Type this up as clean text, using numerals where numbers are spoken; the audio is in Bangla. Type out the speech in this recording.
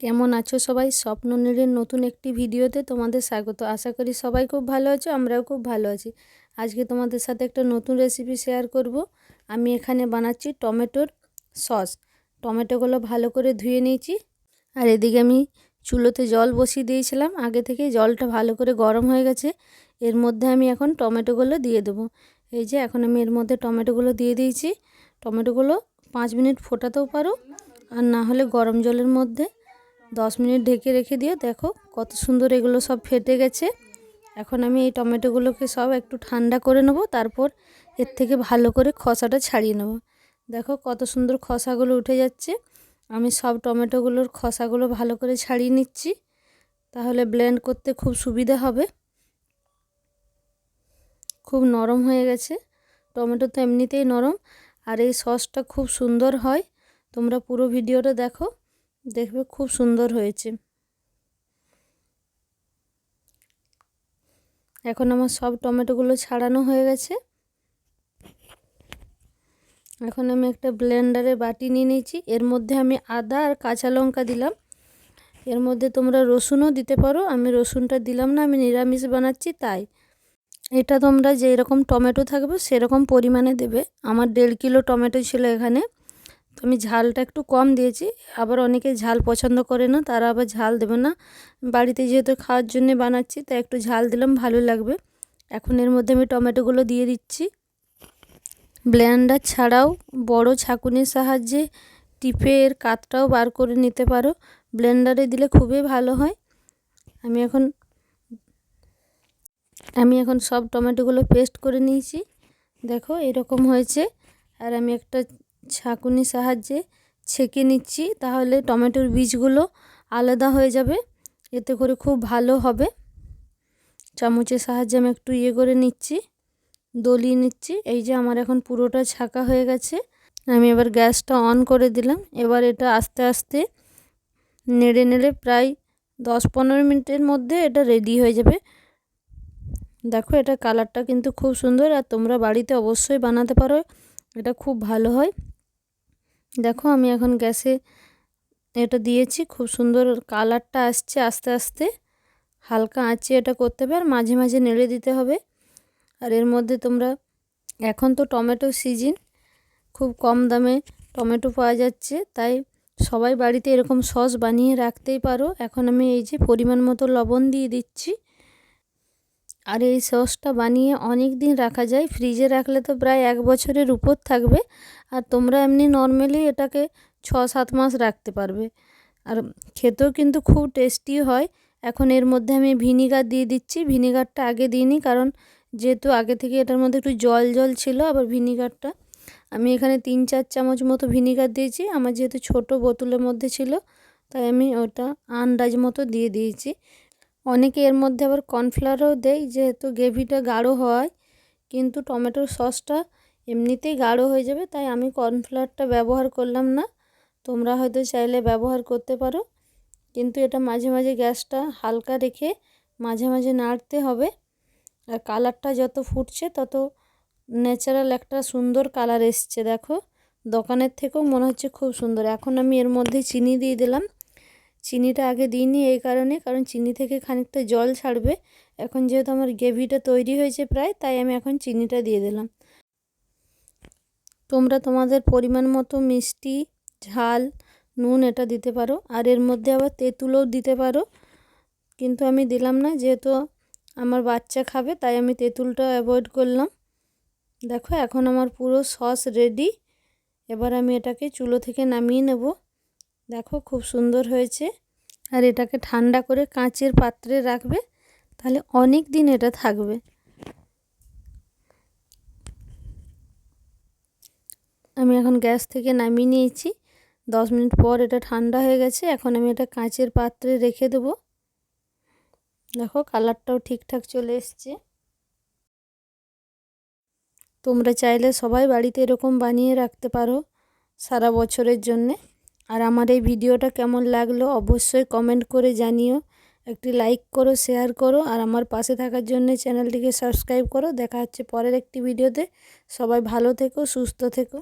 কেমন আছো সবাই? স্বপ্ননীড়ের নতুন একটি ভিডিওতে তোমাদের স্বাগত। আশা করি সবাই খুব ভালো আছো, আমরাও খুব ভালো আছি। আজকে তোমাদের সাথে একটা নতুন রেসিপি শেয়ার করব। আমি এখানে বানাচ্ছি টমেটোর সস। টমেটোগুলো ভালো করে ধুয়ে নিয়েছি, আর এদিকে আমি চুলোতে জল বসিয়ে দিয়েছিলাম। আগে থেকে জলটা ভালো করে গরম হয়ে গেছে। এর মধ্যে আমি এখন টমেটোগুলো দিয়ে দেবো। এই যে এখন আমি এর মধ্যে টমেটোগুলো দিয়ে দিয়েছি। টমেটোগুলো 5 মিনিট ফোটাতেও পারো, আর না হলে গরম জলের মধ্যে 10 মিনিট ঢেকে রেখে দিও। দেখো কত সুন্দর এগুলো সব ফেটে গেছে। এখন আমি এই টমেটোগুলোকে সব একটু ঠান্ডা করে নেব, তারপর এর থেকে ভালো করে খোসাটা ছাড়িয়ে নেব। দেখো কত সুন্দর খোসাগুলো উঠে যাচ্ছে। আমি সব টমেটোগুলোর খোসাগুলো ভালো করে ছাড়িয়ে নিচ্ছি, তাহলে ব্লেন্ড করতে খুব সুবিধা হবে। খুব নরম হয়ে গেছে, টমেটো তো এমনিতেই নরম, আর এই সসটা খুব সুন্দর হয়। তোমরা পুরো ভিডিওটা দেখো, দেখবে খুব সুন্দর হয়েছে। এখন আমার সব টমেটোগুলো ছাড়ানো হয়ে গেছে। এখন আমি একটা ব্লেন্ডারে বাটি নিয়ে নিয়েছি। এর মধ্যে আমি আদা আর কাঁচা লঙ্কা দিলাম। এর মধ্যে তোমরা রসুনও দিতে পারো, আমি রসুনটা দিলাম না, আমি নিরামিষ বানাচ্ছি তাই। এটা তোমরা যেই রকম টমেটো থাকবে সেরকম পরিমাণে দেবে। আমার 1.5 কিলো টমেটো ছিল এখানে, তো আমি ঝালটা একটু কম দিয়েছি। আবার অনেকে ঝাল পছন্দ করে না, তারা আবার ঝাল দেবে না। বাড়িতে যেহেতু খাওয়ার জন্য বানাচ্ছি তাই একটু ঝাল দিলাম, ভালো লাগবে। এখন এর মধ্যে আমি টমেটোগুলো দিয়ে দিচ্ছি। ব্লেন্ডার ছাড়াও বড় ছাঁকুনির সাহায্যে টিপে এর কাতটাও বার করে নিতে পারো। ব্লেন্ডারে দিলে খুবই ভালো হয়। আমি এখন সব টমেটোগুলো পেস্ট করে নিয়েছি। দেখো এরকম হয়েছে। আর আমি একটা ছাঁকুনির সাহায্যে ছেঁকে নিচ্ছি, তাহলে টমেটোর বীজগুলো আলাদা হয়ে যাবে, এতে করে খুব ভালো হবে। চামচের সাহায্যে আমি একটু করে নিচ্ছি, দলিয়ে নিচ্ছি। এই যে আমার এখন পুরোটা ছাঁকা হয়ে গেছে। আমি এবার গ্যাসটা অন করে দিলাম। এবার এটা আস্তে আস্তে নেড়ে নেড়ে প্রায় 10-15 মিনিটের মধ্যে এটা রেডি হয়ে যাবে। দেখো এটা কালারটা কিন্তু খুব সুন্দর, আর তোমরা বাড়িতে অবশ্যই বানাতে পারো, এটা খুব ভালো হয়। দেখো আমি এখন গ্যাসে এটা দিয়েছি, খুব সুন্দর কালারটা আসছে। আস্তে আস্তে হালকা আঁচে এটা করতে হবে, আর মাঝে মাঝে নেড়ে দিতে হবে। আর এর মধ্যে তোমরা, এখন তো টমেটো সিজন, খুব কম দামে টমেটো পাওয়া যাচ্ছে, তাই সবাই বাড়িতে এরকম সস বানিয়ে রাখতেই পারো। এখন আমি এই যে পরিমাণ মতো লবণ দিয়ে দিচ্ছি। আর এই সসটা বানিয়ে অনেক দিন রাখা যায়, ফ্রিজে রাখলে তো প্রায় 1 বছরের উপর থাকবে। আর তোমরা এমনি নর্মালি এটাকে 6-7 মাস রাখতে পারবে, আর খেতেও কিন্তু খুব টেস্টি হয়। এখন এর মধ্যে আমি ভিনিগার দিয়ে দিচ্ছি। ভিনিগারটা আগে দিইনি, কারণ যেহেতু আগে থেকে এটার মধ্যে একটু জল জল ছিল। আবার ভিনিগারটা আমি এখানে 3-4 চামচ মতো ভিনিগার দিয়েছি। আমার যেহেতু ছোট বোতলের মধ্যে ছিল, তাই আমি ওটা আন্দাজ মতো দিয়ে দিয়েছি। অনেকে এর মধ্যে আবার কর্নফ্লাওয়ারও দেয়, যেহেতু গ্রেভিটা গাঢ় হয়, কিন্তু টমেটোর সসটা এমনিতেই গাঢ় হয়ে যাবে, তাই আমি কর্নফ্লাওয়ারটা ব্যবহার করলাম না। তোমরা হয়তো চাইলে ব্যবহার করতে পারো, কিন্তু এটা মাঝে মাঝে গ্যাসটা হালকা রেখে মাঝে মাঝে নাড়তে হবে। আর কালারটা যত ফুটছে তত ন্যাচারাল একটা সুন্দর কালার এসছে। দেখো দোকানের থেকেও মনে হচ্ছে খুব সুন্দর। এখন আমি এর মধ্যে চিনি দিয়ে দিলাম। চিনিটা আগে দিইনি এই কারণে, কারণ চিনি থেকে খানিকটা জল ছাড়বে। এখন যেহেতু আমার গ্রেভিটা তৈরি হয়েছে প্রায়, তাই আমি এখন চিনিটা দিয়ে দিলাম। তোমরা তোমাদের পরিমাণ মতো মিষ্টি, ঝাল, নুন এটা দিতে পারো। আর এর মধ্যে আবার তেঁতুলও দিতে পারো, কিন্তু আমি দিলাম না, যেহেতু আমার বাচ্চা খাবে, তাই আমি তেঁতুলটা অ্যাভয়েড করলাম। দেখো এখন আমার পুরো সস রেডি। এবার আমি এটাকে চুলো থেকে নামিয়ে নেব। দেখো খুব সুন্দর হয়েছে। আর এটাকে ঠান্ডা করে কাঁচের পাত্রে রাখবে, তাহলে অনেক দিন এটা থাকবে। আমি এখন গ্যাস থেকে নামিয়ে নিয়েছি। 10 মিনিট পর এটা ঠান্ডা হয়ে গেছে। এখন আমি এটা কাঁচের পাত্রে রেখে দেব। দেখো কালারটাও ঠিকঠাক চলে এসছে। তোমরা চাইলে সবাই বাড়িতে এরকম বানিয়ে রাখতে পারো সারা বছরের জন্যে। আর আমার এই ভিডিওটা কেমন লাগলো অবশ্যই কমেন্ট করে জানিও। একটি লাইক করো, শেয়ার করো, আর আমার পাশে থাকার জন্য চ্যানেলটিকে সাবস্ক্রাইব করো। দেখা হচ্ছে পরের একটি ভিডিওতে। সবাই ভালো থেকো, সুস্থ থেকো।